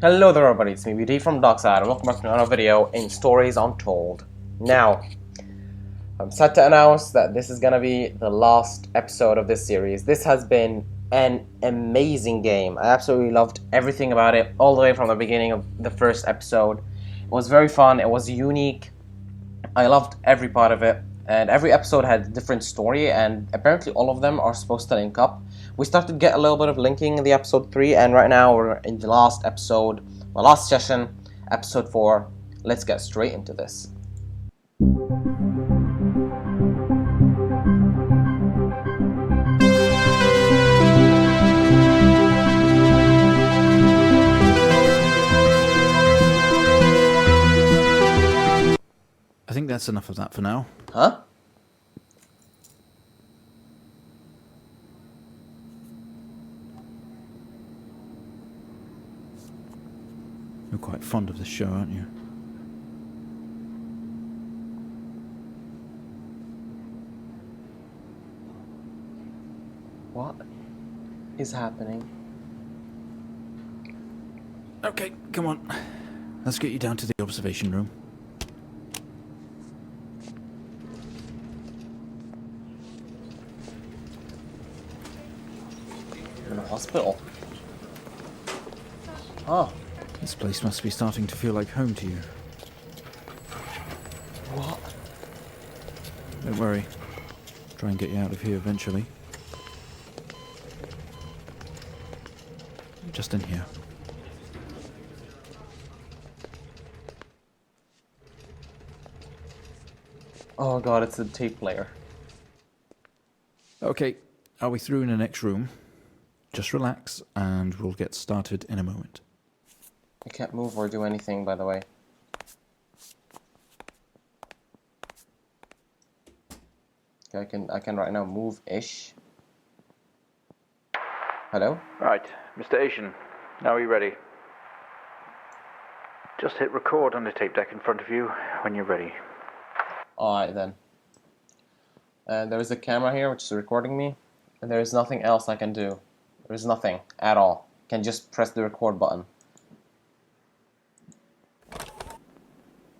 Hello there everybody, it's me BD from Dockside and welcome back to another video in Stories Untold. Now, I'm sad to announce that this is gonna be the last episode of this series. This has been an amazing game. I absolutely loved everything about it, all the way from the beginning of the first episode. It was very fun, it was unique, I loved every part of it, and every episode had a different story, and apparently all of them are supposed to link up. We started to get a little bit of linking in the episode 3, and right now we're in the last episode, the last session, episode 4. Let's get straight into this. I think that's enough of that for now. Huh? You're quite fond of this show, aren't you? What is happening? Okay, come on. Let's get you down to the observation room. In the hospital. Huh. This place must be starting to feel like home to you. What? Don't worry. Try and get you out of here eventually. Just in here. Oh god, it's the tape player. Okay, are we through in the next room? Just relax and we'll get started in a moment. I can't move or do anything, by the way. Okay, I can right now move-ish. Hello? Right, Mr. Asian, now are you ready? Just hit record on the tape deck in front of you when you're ready. Alright then. And there is a camera here which is recording me, and there is nothing else I can do. There is nothing at all. I can just press the record button.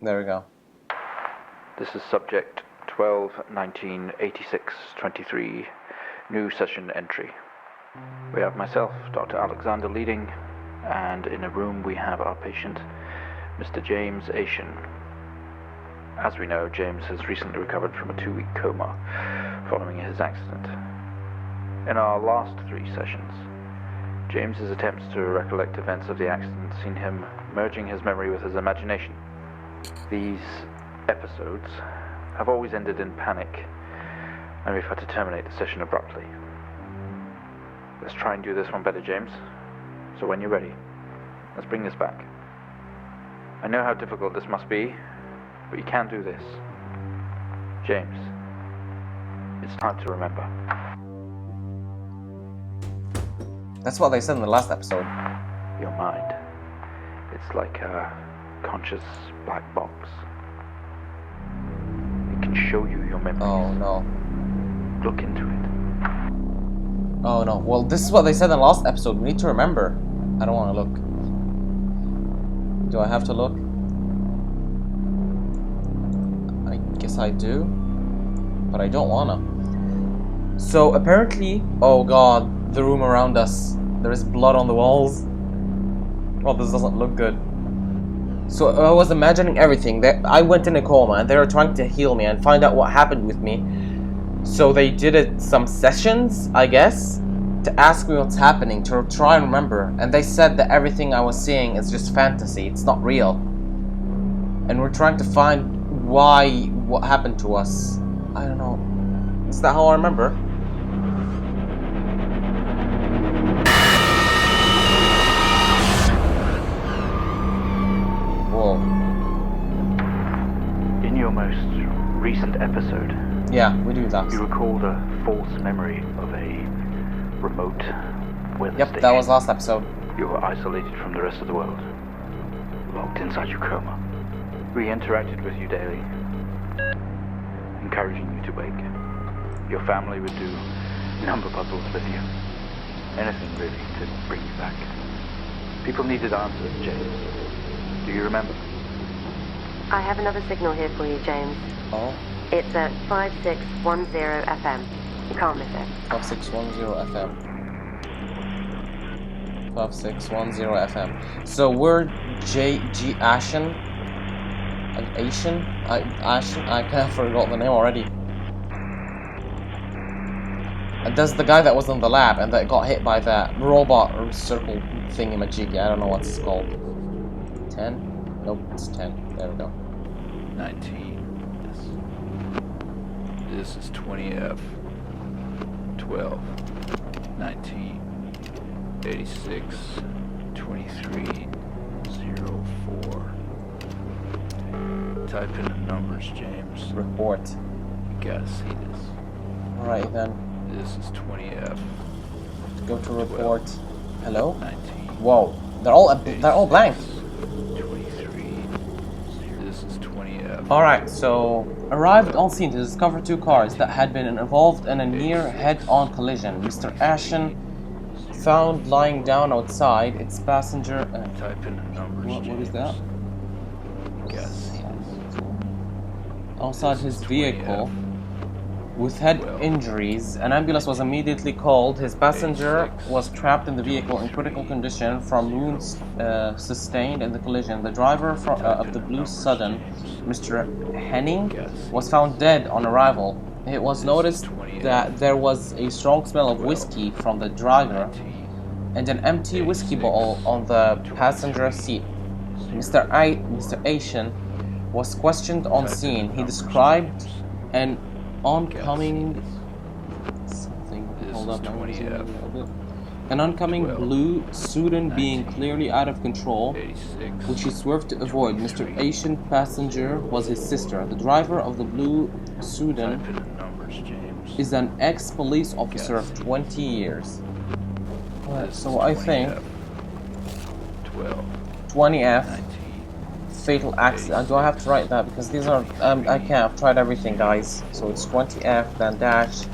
There we go. This is subject 12-19-86-23, new session entry. We have myself, Dr. Alexander, leading, and in a room we have our patient, Mr. James Asian. As we know, James has recently recovered from a 2-week coma following his accident. In our last 3 sessions, James's attempts to recollect events of the accident seen him merging his memory with his imagination. These episodes have always ended in panic, and we've had to terminate the session abruptly. Let's try and do this one better, James. So when you're ready, let's bring this back. I know how difficult this must be, but you can do this. James, it's time to remember. That's what they said in the last episode. Your mind. It's like a conscious black box. It can show you your memories. Oh no. Look into it. Oh no. Well, this is what they said in the last episode. We need to remember. I don't want to look. Do I have to look? I guess I do. But I don't wanna. So apparently, oh god, the room around us, there is blood on the walls. Oh, this doesn't look good. So I was imagining everything. That I went in a coma and they were trying to heal me and find out what happened with me. So they did it some sessions, I guess, to ask me what's happening, to try and remember. And they said that everything I was seeing is just fantasy, it's not real. And we're trying to find what happened to us. I don't know. Is that how I remember? Whoa. In your most recent episode, Yeah, we do that. you recalled a false memory of a remote weather Yep, station. that was last episode. You were isolated from the rest of the world, locked inside your coma. We interacted with you daily, encouraging you to wake. Your family would do number puzzles with you. Anything really to bring you back. People needed answers, James. Do you remember? I have another signal here for you, James. Oh, It's at 5610 FM. You can't miss it. 5610 FM. 5610 FM. So we're G Ashen. Ashen? Ashen? I kind of forgot the name already. And that's the guy that was in the lab and that got hit by that robot or circle thingy-majiggy. I don't know what it's called. 10? Nope, it's 10. There we go. 19. This is 20F. 12. 19. 86. 23. 04. Type in the numbers, James. Report. You gotta see this. Alright then. This is 20F. Go to report. Hello? 19. Whoa. They're all blank. 23. This is 20F. Alright, so arrived on scene to discover two cars that had been involved in a near head-on collision. Mr. Ashen found lying down outside its passenger. Type in the numbers, What is that? You gotta see this. Outside This his is vehicle 20F. with head 12. injuries. An ambulance was immediately called. His passenger 86. was trapped in the vehicle in critical condition from wounds sustained in the collision. The driver of the Blue Sudden, Mr. Henning, was found dead on arrival. It was noticed that there was a strong smell of whiskey from the driver and an empty whiskey bottle on the passenger seat. Mr. Ashen was questioned on scene. He described an oncoming something. Hold up, an oncoming blue Sudan being clearly out of control, which he swerved to avoid. Mr. Asian passenger was his sister. The driver of the blue Sudan is an ex-police officer of 20 years. Alright, so I think 20F fatal accident. Do I have to write that? Because these are I can't. I've tried everything, guys. So it's 20F, then dash,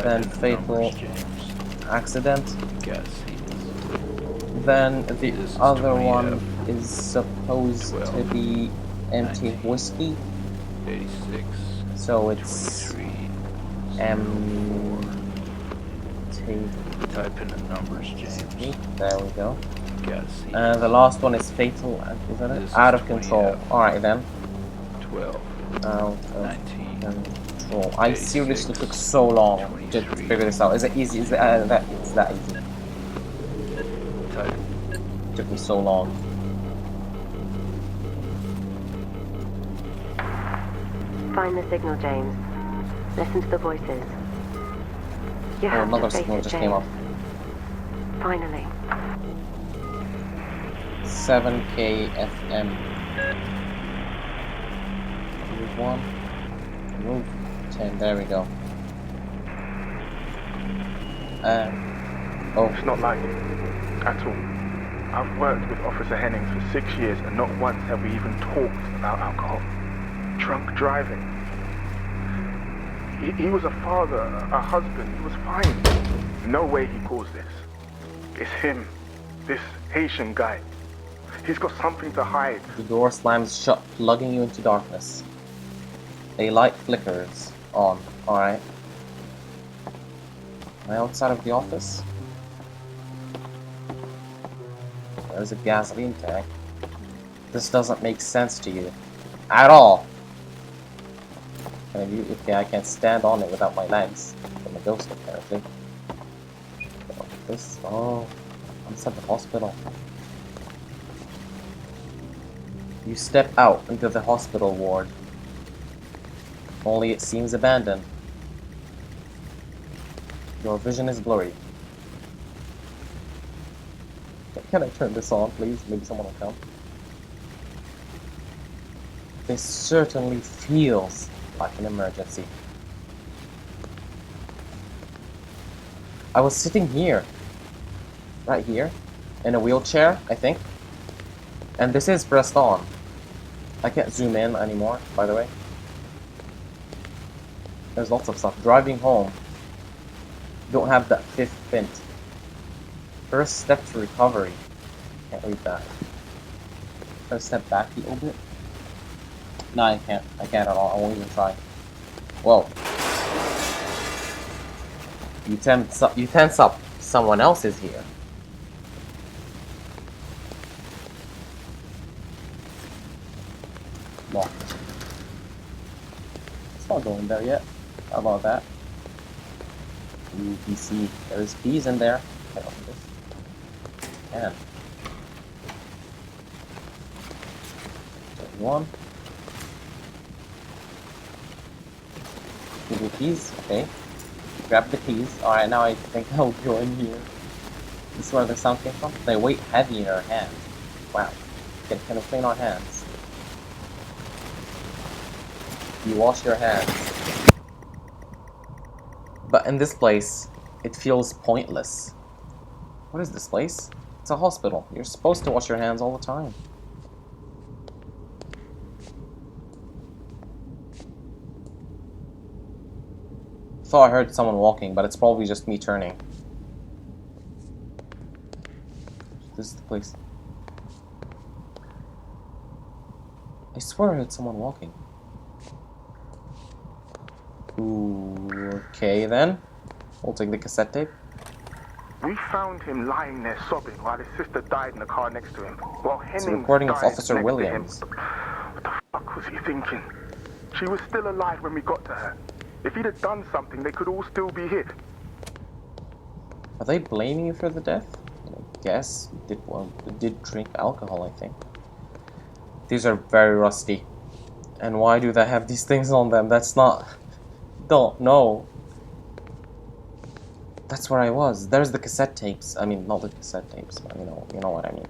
then fatal accident. Then the other one is supposed to be empty whiskey. So it's Type in the numbers, James. There we go. Gotta see. And the last one is fatal. Is that it? Out of control. Alright then. 12. Out of 19. control. I seriously took so long to figure this out. Is it easy? Is that it's that easy? Type. Took me so long. Find the signal, James. Listen to the voices. You Oh, have another to face signal it, just James. came up. Finally. 7K FM. Move 1. Move 10. There we go. Oh. It's not like it at all. I've worked with Officer Hennings for 6 years and not once have we even talked about alcohol. Drunk driving. He was a father, a husband, he was fine. No way he caused this. It's him, this Haitian guy. He's got something to hide. The door slams shut, plugging you into darkness. A light flickers on. Alright. Am I outside of the office? There's a gasoline tank. This doesn't make sense to you. At all! Okay, I can stand on it without my legs. I'm a ghost, apparently. This... Oh... I'm at the hospital. You step out into the hospital ward. Only it seems abandoned. Your vision is blurry. Can I turn this on, please? Maybe someone will come. This certainly feels like an emergency. I was sitting here. Right here. In a wheelchair, I think. And this is pressed on. I can't zoom in anymore, by the way. There's lots of stuff. Driving home. Don't have that fifth pin. First step to recovery. Can't read that. Try to step back a little bit. No, I can't. I can't at all. I won't even try. Whoa. You tense up. Someone else is here. Locked. It's not going there yet. How about that? Ooh, PC. There's keys in there. Can I open this? Can. There's one. Give me keys. Okay. Grab the keys. Alright, now I think I'll go in here. This is where the sound came from? They weight heavy in our hands. Wow. Can we clean our hands? You wash your hands. But in this place, it feels pointless. What is this place? It's a hospital. You're supposed to wash your hands all the time. Thought I heard someone walking, but it's probably just me turning. This is the place. I swear I heard someone walking. Ooh, okay then. We'll take the cassette tape. We found him lying there sobbing while his sister died in the car next to him. While It's a Henning recording of died Officer next to him. Williams. What the fuck was he thinking? She was still alive when we got to her. If he'd have done something, they could all still be hid. Are they blaming you for the death? I guess. Did drink alcohol, I think. These are very rusty. And why do they have these things on them? That's not... Don't know. That's where I was. There's the cassette tapes. I mean, not the cassette tapes, but you know what I mean.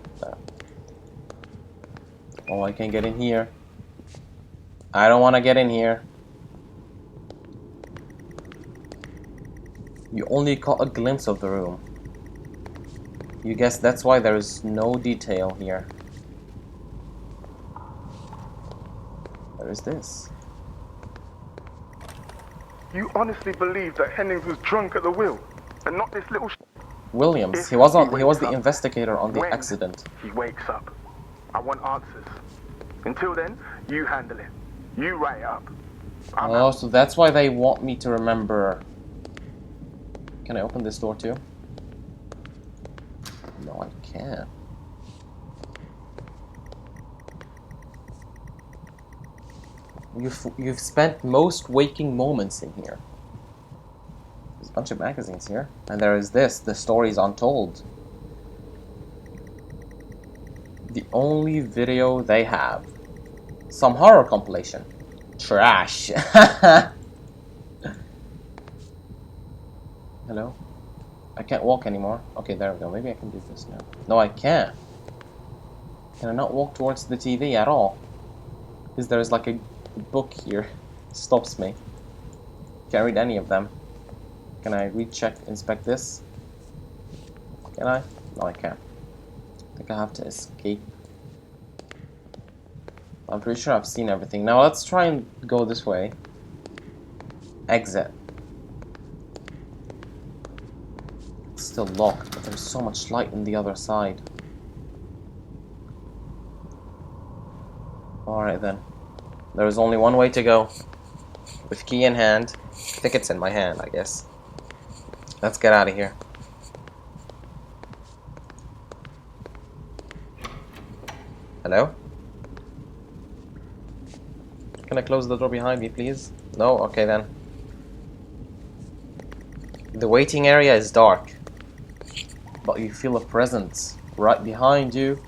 Oh, I can't get in here. I don't want to get in here. You only caught a glimpse of the room. You guess that's why there is no detail here. Where is this? You honestly believe that Hennings was drunk at the wheel, and not this little Williams. If He was he the wakes up, investigator on the when accident. he wakes up, I want answers. Until then, you handle it. You write it up. I'm Oh, out. so that's why they want me to remember. Can I open this door too? No, I can't. You've spent most waking moments in here. There's a bunch of magazines here. And there is this, the Stories Untold. The only video they have. Some horror compilation. Trash. Hello? I can't walk anymore. Okay, there we go. Maybe I can do this now. No, I can't. Can I not walk towards the TV at all? Because there's like a book here. Stops me. Can't read any of them. Can I recheck, inspect this? Can I? No, I can't. I think I have to escape. I'm pretty sure I've seen everything. Now let's try and go this way. Exit. It's still locked, but there's so much light on the other side. Alright then. There is only one way to go. With key in hand. I think it's in my hand, I guess. Let's get out of here. Hello? Can I close the door behind me, please? No? Okay then. The waiting area is dark. But you feel a presence right behind you.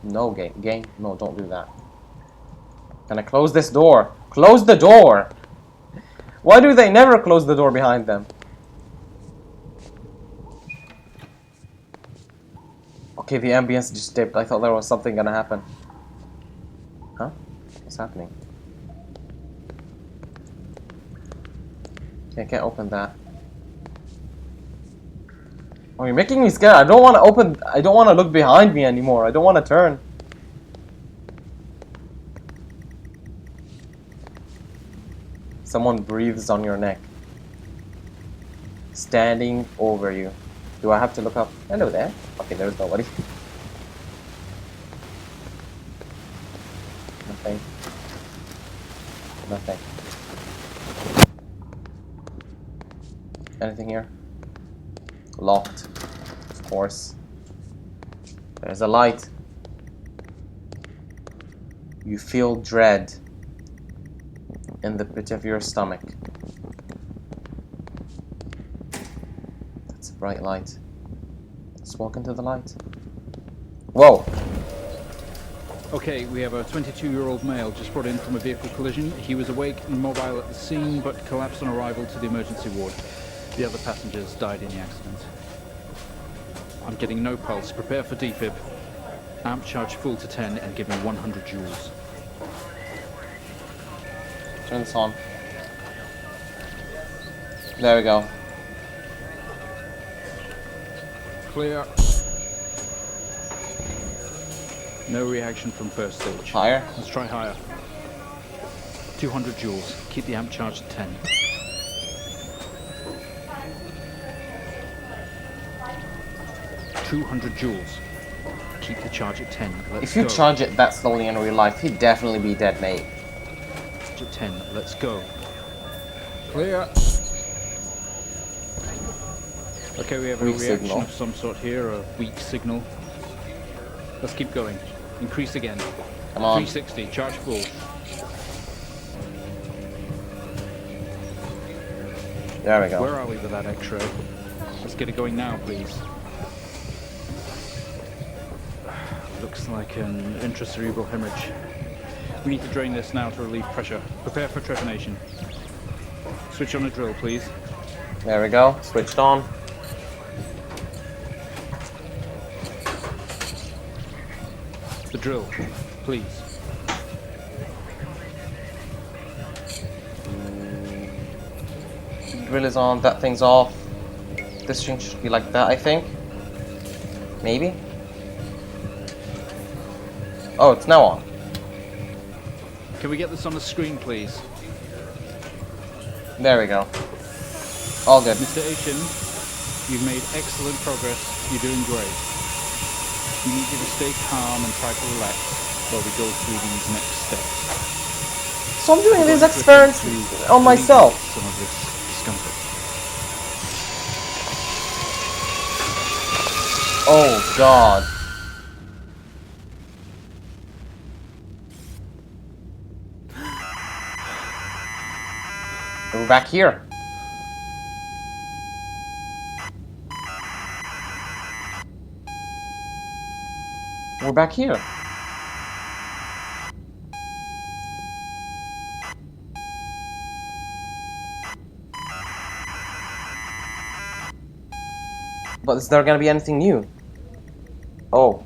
No, game. No, don't do that. Can I close this door? Close the door! Why do they never close the door behind them? Okay, the ambience just dipped. I thought there was something gonna happen. Huh? What's happening? Okay, I can't open that. Oh, you're making me scared. I don't want to open... I don't want to look behind me anymore. I don't want to turn. Someone breathes on your neck. Standing over you. Do I have to look up? Hello there. Okay, there's nobody. Nothing. Nothing. Anything here? Locked. Of course. There's a light. You feel dread in the pit of your stomach. That's a bright light. Let's walk into the light. Whoa! Okay, we have a 22-year-old male just brought in from a vehicle collision. He was awake and mobile at the scene, but collapsed on arrival to the emergency ward. The other passengers died in the accident. I'm getting no pulse. Prepare for defib. Amp charge full to 10 and give me 100 joules. Turn this on. There we go. Clear. No reaction from first stage. Higher? Let's try higher. 200 joules. Keep the amp charge at 10. .200 joules. Keep the charge at 10. If you charge it that slowly in real life, he'd definitely be dead, mate. At 10. Let's go. Clear. Okay, we have a Weak reaction signal. of some sort here, a weak signal. Let's keep going. Increase again. Come on. 360. Charge full. There we go. Where are we with that X-ray? Let's get it going now, please. Looks like an intracerebral hemorrhage. We need to drain this now to relieve pressure. Prepare for trepanation. Switch on a drill, please. There we go. Switched on. The drill, please. Drill is on. That thing's off. This thing should be like that, I think. Maybe? Oh, it's now on. Can we get this on the screen, please? There we go. All good. Mr. Asian, you've made excellent progress. You're doing great. We need you to stay calm and try to relax while we go through these next steps. So I'm doing these We're going to experiments attempt on myself. alleviate some of this discomfort. Oh, God. We're back here. We're back here. But is there gonna be anything new? Oh.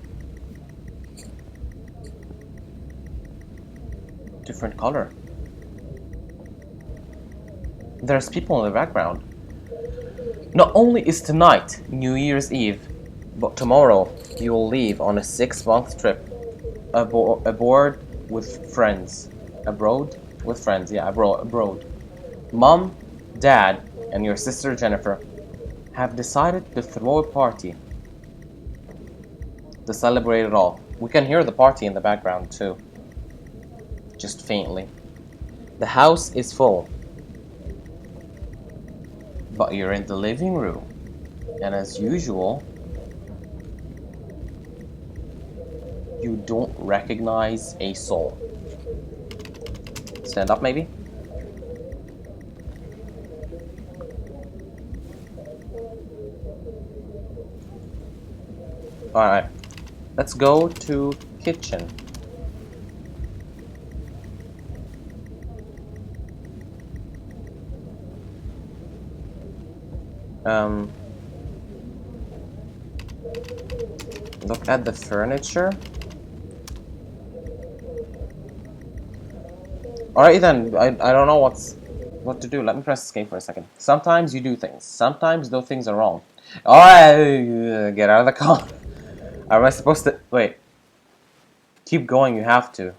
Different color. There's people in the background. Not only is tonight New Year's Eve, but tomorrow you will leave on a 6-month trip aboard with friends. Abroad? With friends, yeah, abroad. Mom, Dad, and your sister Jennifer have decided to throw a party to celebrate it all. We can hear the party in the background too. Just faintly. The house is full. But you're in the living room. And as usual, you don't recognize a soul. Stand up, maybe? Alright. Let's go to kitchen. Look at the furniture. Alright then, I don't know what to do. Let me press escape for a second. Sometimes you do things. Sometimes those things are wrong. Alright, get out of the car. Am I supposed to... Wait. Keep going, you have to.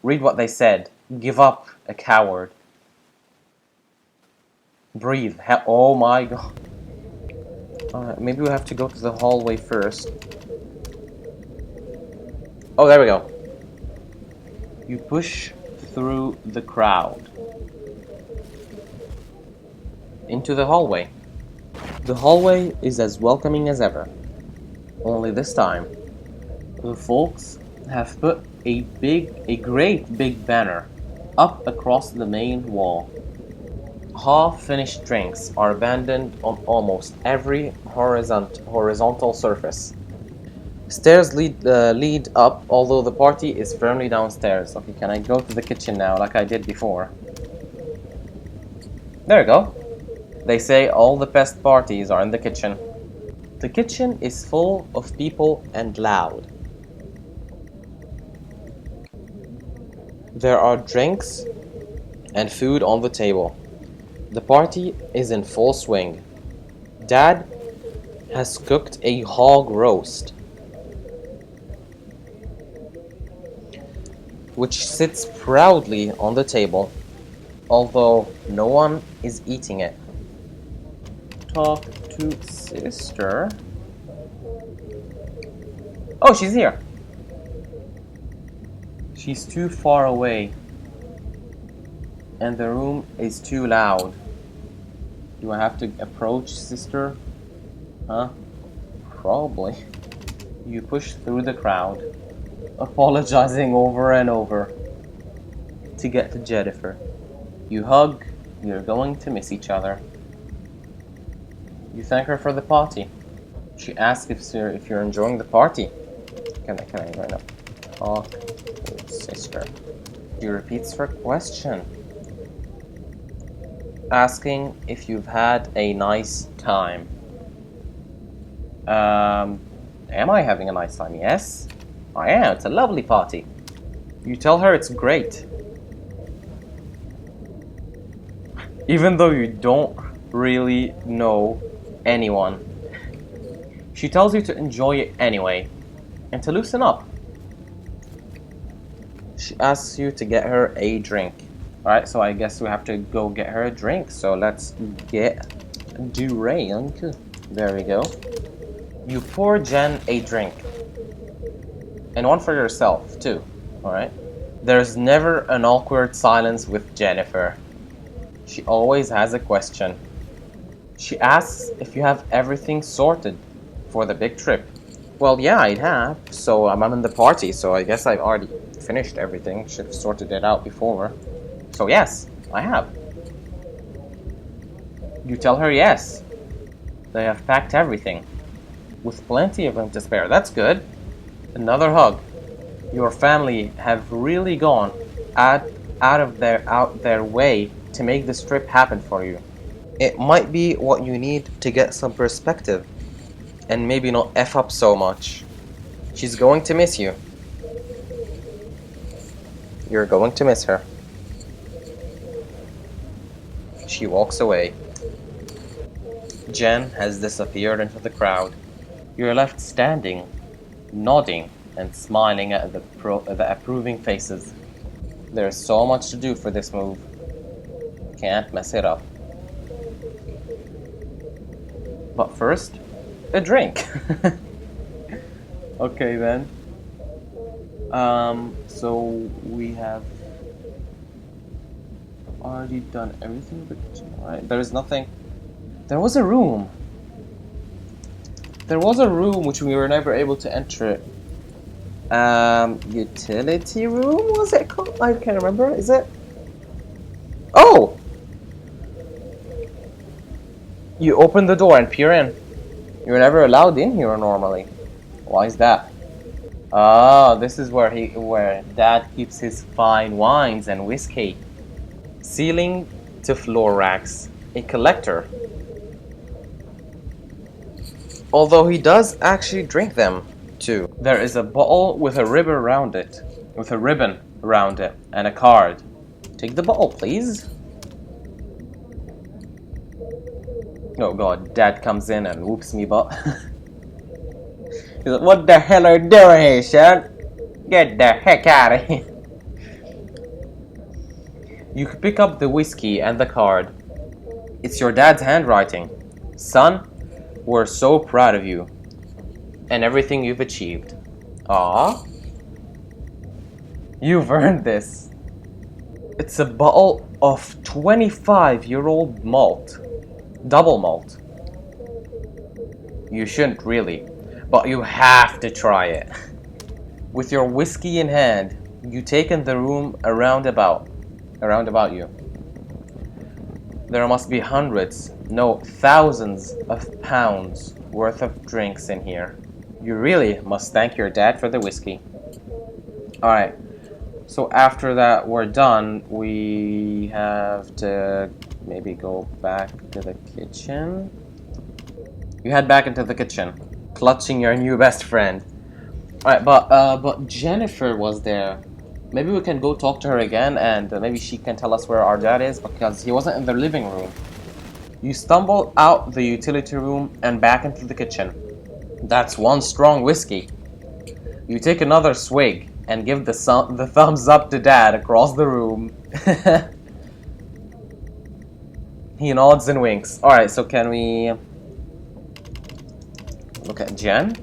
Read what they said. Give up, a coward. Breathe. Oh my god. Maybe we have to go to the hallway first. Oh, there we go. You push through the crowd into the hallway. The hallway is as welcoming as ever. Only this time, the folks have put a great big banner up across the main wall. Half-finished drinks are abandoned on almost every horizontal surface. Stairs lead up, although the party is firmly downstairs. Okay, can I go to the kitchen now, like I did before? There we go. They say all the best parties are in the kitchen. The kitchen is full of people and loud. There are drinks and food on the table. The party is in full swing. Dad has cooked a hog roast, which sits proudly on the table, although no one is eating it. Talk to sister. Oh, she's here. She's too far away, and the room is too loud. Do I have to approach sister? Huh? Probably. You push through the crowd, apologizing over and over to get to Jennifer. You hug. You're going to miss each other. You thank her for the party. She asks if you're enjoying the party. Can I right now? Talk to sister. She repeats her question, asking if you've had a nice time. Am I having a nice time? Yes, I am. It's a lovely party. You tell her it's great, even though you don't really know anyone. She tells you to enjoy it anyway, and to loosen up. She asks you to get her a drink. Alright, so I guess we have to go get her a drink. So let's get a drink. There we go. You pour Jen a drink. And one for yourself, too. Alright? There's never an awkward silence with Jennifer. She always has a question. She asks if you have everything sorted for the big trip. Well, yeah, I have. So I'm in the party, so I guess I've already finished everything. Should have sorted it out before. So yes, I have. You tell her yes. They have packed everything, with plenty of room to spare. That's good. Another hug. Your family have really gone out of their way to make this trip happen for you. It might be what you need to get some perspective, and maybe not F up so much. She's going to miss you. You're going to miss her. She walks away. Jen has disappeared into the crowd. You're left standing, nodding and smiling at the approving faces. There's so much to do for this move. Can't mess it up. But first, a drink. Okay then. So we have already done everything in the kitchen, right? There is nothing. There was a room. There was a room which we were never able to enter. Utility room, was it called? I can't remember. Is it? Oh! You open the door and peer in. You're never allowed in here normally. Why is that? Ah, this is where Dad keeps his fine wines and whiskey. Ceiling to floor racks. A collector. Although he does actually drink them too. There is a bottle with a ribbon around it. And a card. Take the bottle, please. Oh god, Dad comes in and whoops me butt. He's like, what the hell are you doing here, son? Get the heck out of here. You can pick up the whiskey and the card. It's your dad's handwriting. Son, We're so proud of you and everything you've achieved. Ah, you've earned this. It's a bottle of 25-year-old malt. Double malt. You shouldn't really, but you have to try it. With your whiskey in hand, you take in the room around about you. There must be hundreds, no, thousands of pounds worth of drinks in here. You really must thank your dad for the whiskey. Alright, so after that we're done, we have to maybe go back to the kitchen. You head back into the kitchen, clutching your new best friend. Alright, but Jennifer was there. Maybe we can go talk to her again, and maybe she can tell us where our dad is, because he wasn't in the living room. You stumble out the utility room and back into the kitchen. That's one strong whiskey. You take another swig and give the thumbs up to Dad across the room. He nods and winks. Alright, so can we look at Jen?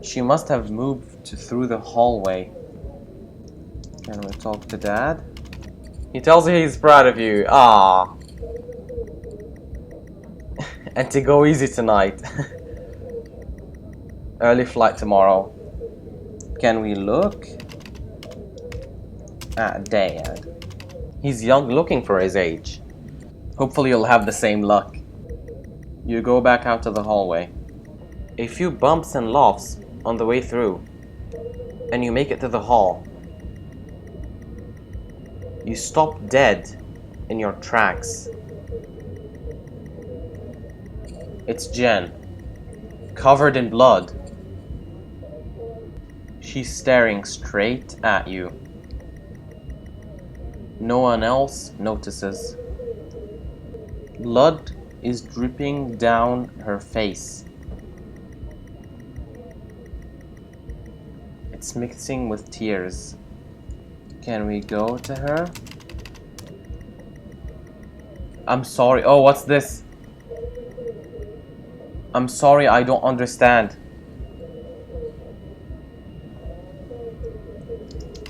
She must have moved through the hallway. Can we talk to Dad? He tells you he's proud of you. Ah. And to go easy tonight. Early flight tomorrow. Can we look at Dad? He's young looking for his age. Hopefully you'll have the same luck. You go back out to the hallway. A few bumps and lofts on the way through, and you make it to the hall. You stop dead in your tracks. It's Jen, covered in blood. She's staring straight at you. No one else notices. Blood is dripping down her face. It's mixing with tears. Can we go to her? I'm sorry. Oh, what's this? I'm sorry, I don't understand.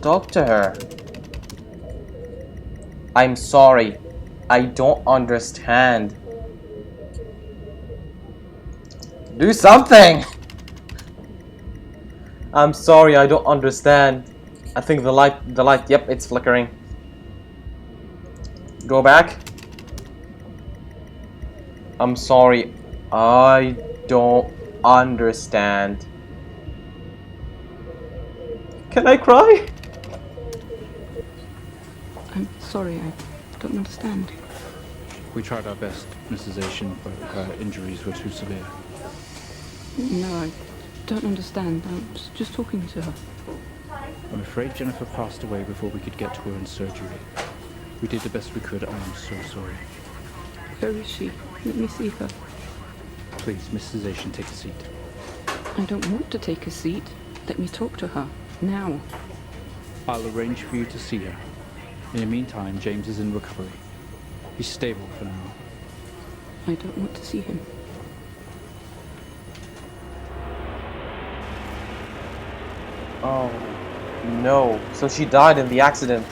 Talk to her. I'm sorry, I don't understand. Do something! I'm sorry, I don't understand. I think the light, yep, it's flickering. Go back. I'm sorry, I don't understand. Can I cry? I'm sorry, I don't understand. We tried our best, Mrs. Asian, but her injuries were too severe. No, I don't understand. I was just talking to her. I'm afraid Jennifer passed away before we could get to her in surgery. We did the best we could. I am so sorry. Where is she? Let me see her. Please, Mrs. Asian, take a seat. I don't want to take a seat. Let me talk to her. Now. I'll arrange for you to see her. In the meantime, James is in recovery. He's stable for now. I don't want to see him. Oh, no. So she died in the accident.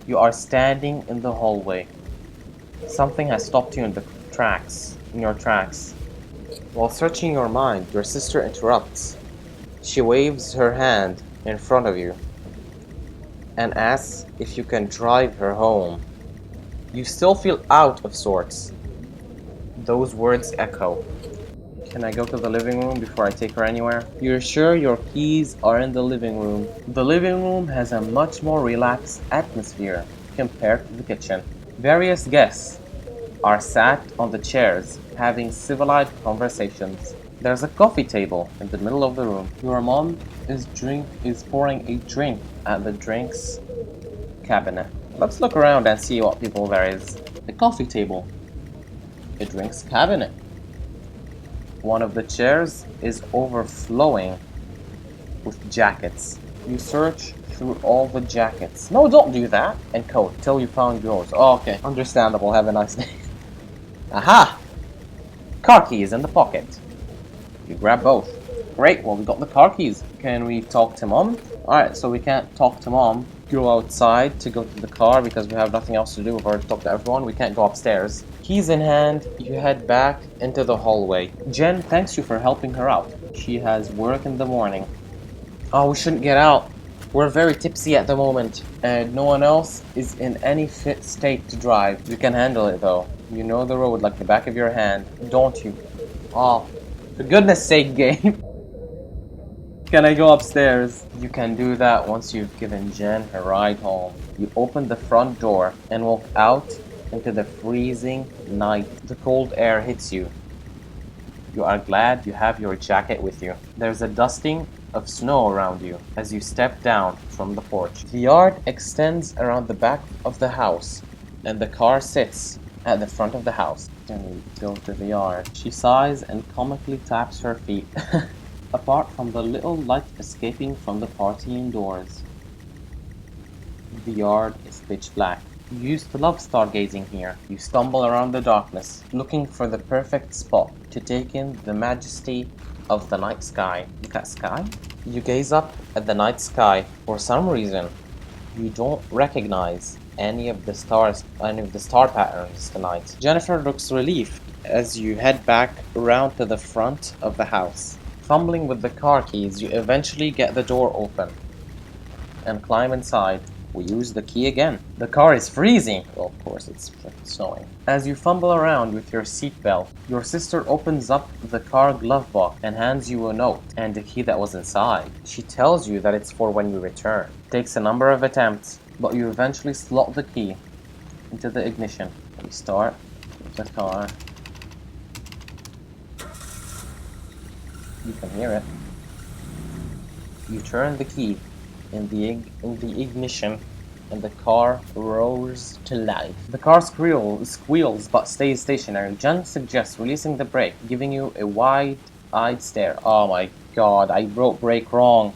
You are standing in the hallway. Something has stopped you in your tracks. While searching your mind, your sister interrupts. She waves her hand in front of you and asks if you can drive her home. You still feel out of sorts. Those words echo. Can I go to the living room before I take her anywhere? You're sure your keys are in the living room. The living room has a much more relaxed atmosphere compared to the kitchen. Various guests are sat on the chairs having civilized conversations. There's a coffee table in the middle of the room. Your mom is pouring a drink at the drinks cabinet. Let's look around and see what people there is. The coffee table. A drinks cabinet. One of the chairs is overflowing with jackets. You search through all the jackets. No, don't do that. And coat till you found yours. Oh, okay. Understandable. Have a nice day. Aha! Car keys in the pocket. You grab both. Great, well, we got the car keys. Can we talk to Mom? Alright, so we can't talk to Mom. Go outside to go to the car because we have nothing else to do. We've already talked to everyone. We can't go upstairs. Keys in hand, you head back into the hallway. Jen thanks you for helping her out. She has work in the morning. Oh, we shouldn't get out. We're very tipsy at the moment, and no one else is in any fit state to drive. You can handle it, though. You know the road like the back of your hand, don't you? Oh, for goodness sake, game. Can I go upstairs? You can do that once you've given Jen her ride home. You open the front door and walk out into the freezing night. The cold air hits you. You are glad you have your jacket with you. There's a dusting of snow around you as you step down from the porch. The yard extends around the back of the house, and the car sits at the front of the house. Then we go to the yard. She sighs and comically taps her feet. Apart from the little light escaping from the party indoors, the yard is pitch black. You used to love stargazing here. You stumble around the darkness, looking for the perfect spot to take in the majesty of the night sky. Is that sky? You gaze up at the night sky. For some reason, you don't recognize any of the star patterns tonight. Jennifer looks relieved as you head back around to the front of the house. Fumbling with the car keys, you eventually get the door open and climb inside. We use the key again. The car is freezing. Well, of course, it's snowing. As you fumble around with your seatbelt, your sister opens up the car glove box and hands you a note and the key that was inside. She tells you that it's for when you return. It takes a number of attempts, but you eventually slot the key into the ignition. You start the car. You can hear it. You turn the key in the ignition, and the car roars to life. The car squeals but stays stationary. Jen suggests releasing the brake, giving you a wide-eyed stare. Oh my god, I wrote brake wrong.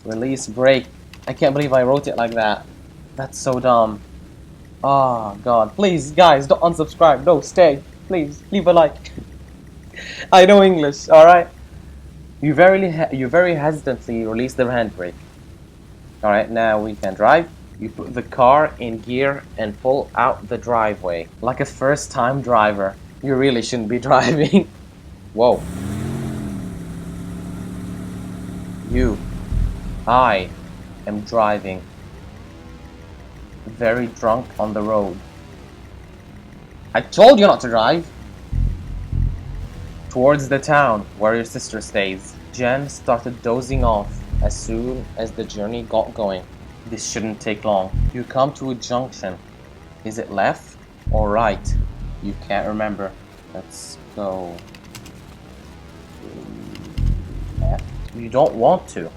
Release brake. I can't believe I wrote it like that. That's so dumb. Oh god, please guys, don't unsubscribe. No, stay. Please, leave a like. I know English, alright? You very hesitantly release the handbrake. Alright, now we can drive. You put the car in gear and pull out the driveway. Like a first-time driver. You really shouldn't be driving. Whoa. I am driving. Very drunk on the road. I told you not to drive! Towards the town where your sister stays. Jen started dozing off as soon as the journey got going. This shouldn't take long. You come to a junction. Is it left or right? You can't remember. Let's go left. You don't want to,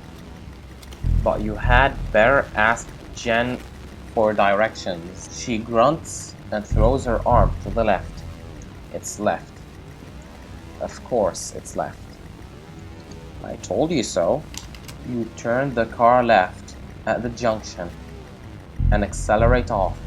but you had better ask Jen for directions. She grunts and throws her arm to the left. It's left. Of course it's left. I told you so. You turn the car left at the junction and accelerate off.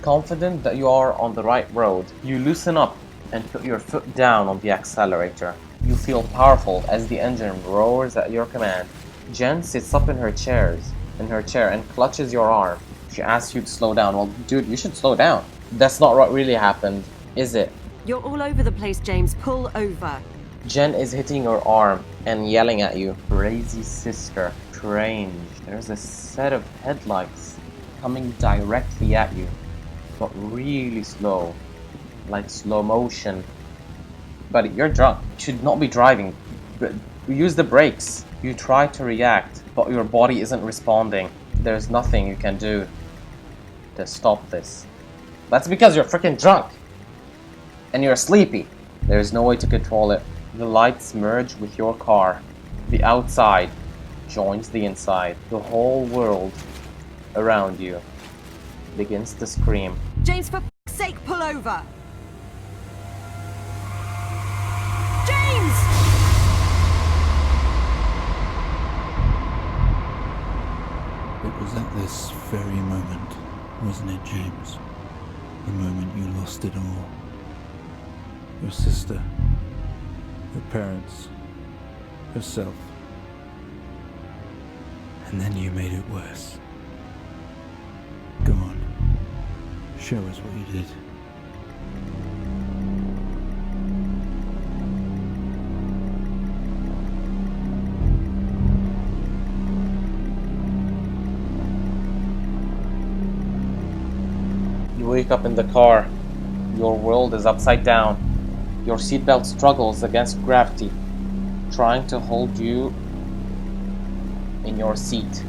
Confident that you are on the right road, you loosen up and put your foot down on the accelerator. You feel powerful as the engine roars at your command. Jen sits up in her chair and clutches your arm. She asks you to slow down. Well, dude, you should slow down. That's not what really happened, is it? You're all over the place, James. Pull over. Jen is hitting your arm and yelling at you. Crazy sister. Strange. There's a set of headlights coming directly at you, but really slow, like slow motion. But you're drunk. You should not be driving. Use the brakes. You try to react, but your body isn't responding. There's nothing you can do to stop this. That's because you're freaking drunk. And you're sleepy. There's no way to control it. The lights merge with your car. The outside joins the inside. The whole world around you begins to scream. James, for f***'s sake, pull over! James! This very moment, wasn't it, James? The moment you lost it all. Your sister, your parents, yourself. And then you made it worse. Go on. Show us what you did. You wake up in the car. Your world is upside down. Your seatbelt struggles against gravity, trying to hold you in your seat.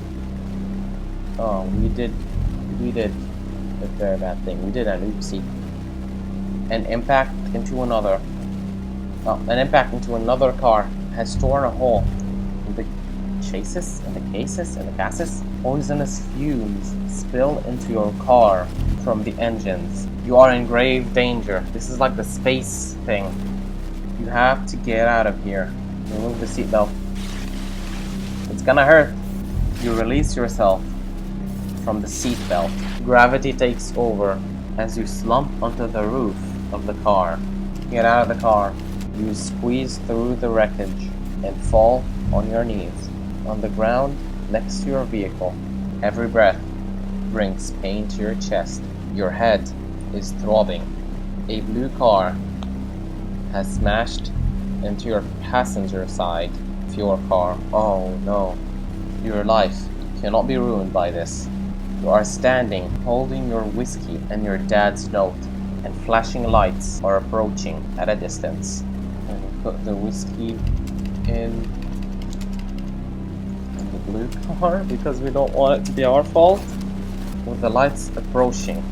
Oh, we did a very bad thing. We did an oopsie. An impact into another car has torn a hole in the chassis, in the cases, in the chassis. Poisonous fumes spill into your car from the engines. You are in grave danger. This is like the space thing. You have to get out of here. Remove the seatbelt. It's gonna hurt. You release yourself from the seatbelt. Gravity takes over as you slump onto the roof of the car. Get out of the car. You squeeze through the wreckage and fall on your knees on the ground next to your vehicle. Every breath brings pain to your chest. Your head is throbbing. A blue car has smashed into your passenger side of your car. Oh no. Your life cannot be ruined by this. You are standing, holding your whiskey and your dad's note, and flashing lights are approaching at a distance. And we put the whiskey in the blue car because we don't want it to be our fault. With the lights approaching,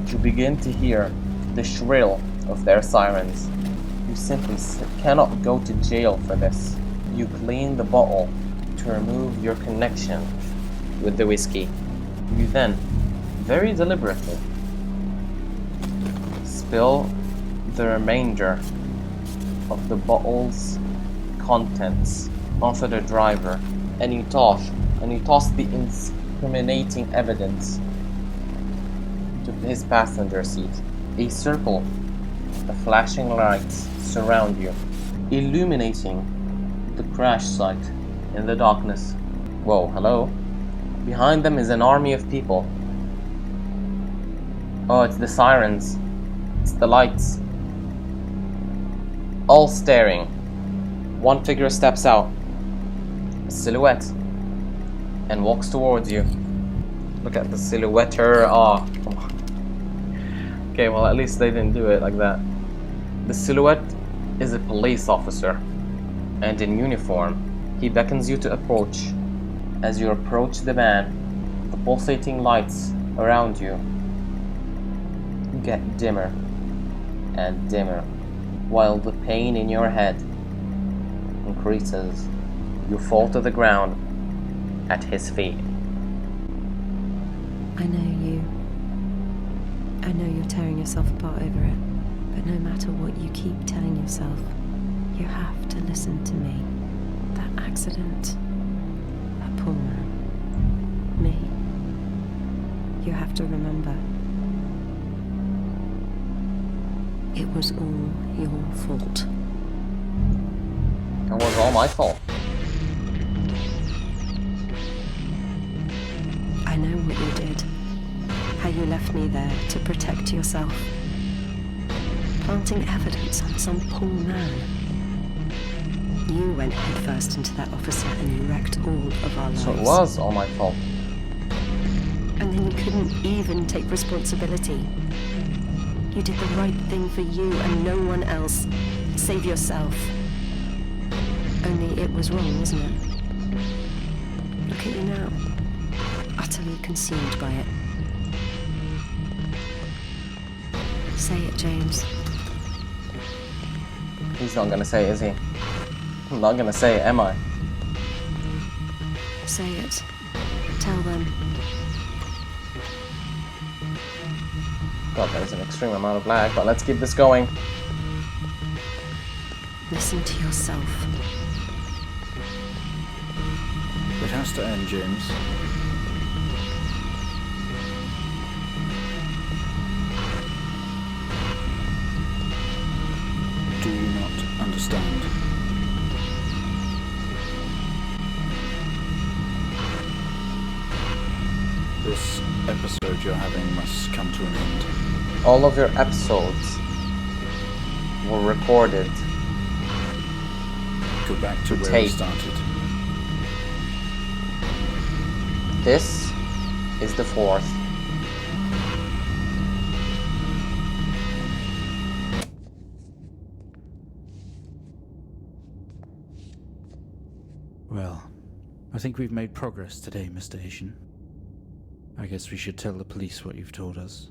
you begin to hear the shrill of their sirens. You simply cannot go to jail for this. You clean the bottle to remove your connection with the whiskey. You then, very deliberately, spill the remainder of the bottle's contents onto the driver, and you toss the incriminating evidence to his passenger seat. A circle of flashing lights surround you, illuminating the crash site in the darkness. Whoa, hello? Behind them is an army of people. Oh, it's the sirens. It's the lights. All staring. One figure steps out, a silhouette, and walks towards you. Look at the silhouette. Oh, come on. Okay, well, at least they didn't do it like that. The silhouette is a police officer, and in uniform. He beckons you to approach. As you approach the man, the pulsating lights around you get dimmer and dimmer, while the pain in your head increases. You fall to the ground at his feet. I know you. I know you're tearing yourself apart over it, but no matter what you keep telling yourself, you have to listen to me. That accident, that poor man, me. You have to remember, it was all your fault. It was all my fault. I know what you did. How you left me there to protect yourself. Planting evidence on some poor man. You went headfirst into that officer and you wrecked all of our lives. So it was all my fault. And then you couldn't even take responsibility. You did the right thing for you and no one else. Save yourself. Only it was wrong, wasn't it? Look at you now. Utterly consumed by it. Say it, James. He's not gonna say it, is he? I'm not gonna say it, am I? Say it. Tell them. God, there's an extreme amount of lag, but let's keep this going. Listen to yourself. It has to end, James. understand. This episode you're having must come to an end. All of your episodes were recorded. Go back to where Tape. it started. This is the 4th. Well, I think we've made progress today, Mr. Asian. I guess we should tell the police what you've told us.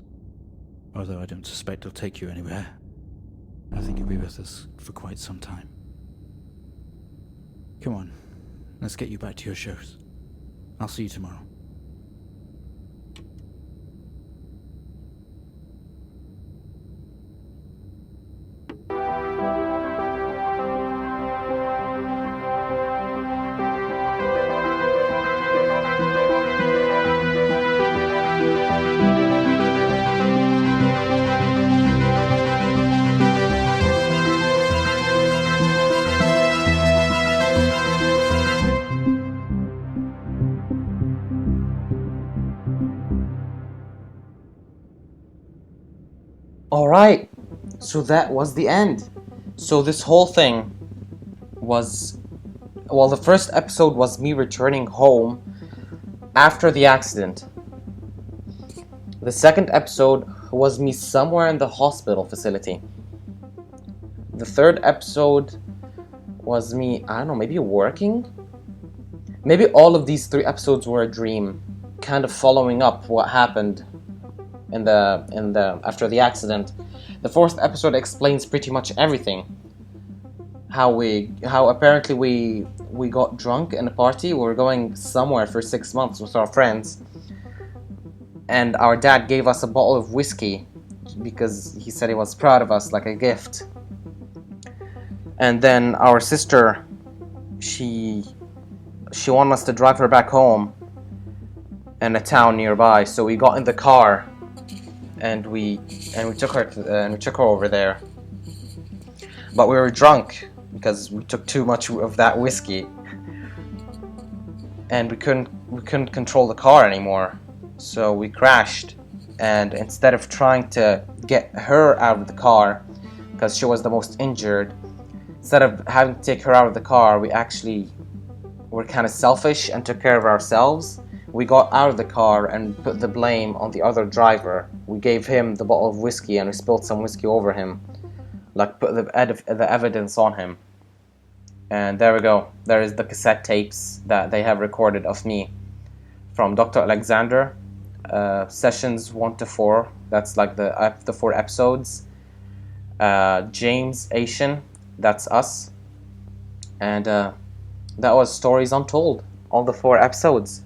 Although I don't suspect they'll take you anywhere. I think you'll be with us for quite some time. Come on, let's get you back to your shows. I'll see you tomorrow. Alright, so that was the end. So this whole thing was... Well, the first episode was me returning home after the accident. The second episode was me somewhere in the hospital facility. The third episode was me, I don't know, maybe working? Maybe all of these 3 episodes were a dream, kind of following up what happened after the accident. The 4th episode explains pretty much everything. How apparently we got drunk in a party. We were going somewhere for 6 months with our friends, and our dad gave us a bottle of whiskey because he said he was proud of us, like a gift. And then our sister, she wanted us to drive her back home in a town nearby, so we got in the car and we took her over there. But we were drunk because we took too much of that whiskey, and we couldn't control the car anymore. So we crashed, and instead of trying to get her out of the car because she was the most injured, instead of having to take her out of the car, we actually were kind of selfish and took care of ourselves. We got out of the car and put the blame on the other driver. We gave him the bottle of whiskey and we spilled some whiskey over him. Like, put the evidence on him. And there we go. There is the cassette tapes that they have recorded of me from Dr. Alexander. Sessions 1 to 4. That's like the 4 episodes. James Asian. That's us. And that was Stories Untold. All the 4 episodes.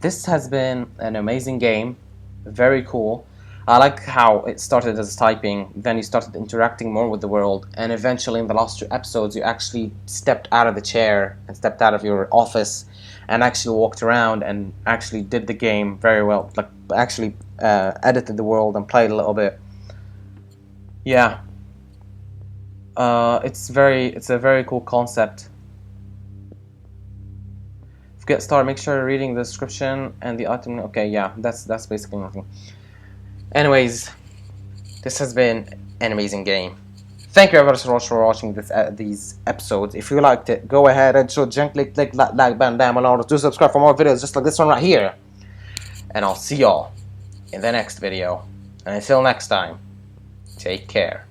This has been an amazing game, very cool. I like how it started as typing, then you started interacting more with the world, and eventually in the last 2 episodes you actually stepped out of the chair and stepped out of your office and actually walked around and actually did the game very well, like actually edited the world and played a little bit. Yeah. It's a very cool concept. Get started, make sure you're reading the description and the item. Okay, yeah, that's basically nothing. Anyways, this has been an amazing game. Thank you everybody so much for watching these episodes. If you liked it, go ahead and gently click that like button down below. Do subscribe for more videos just like this one right here. And I'll see y'all in the next video. And until next time, take care.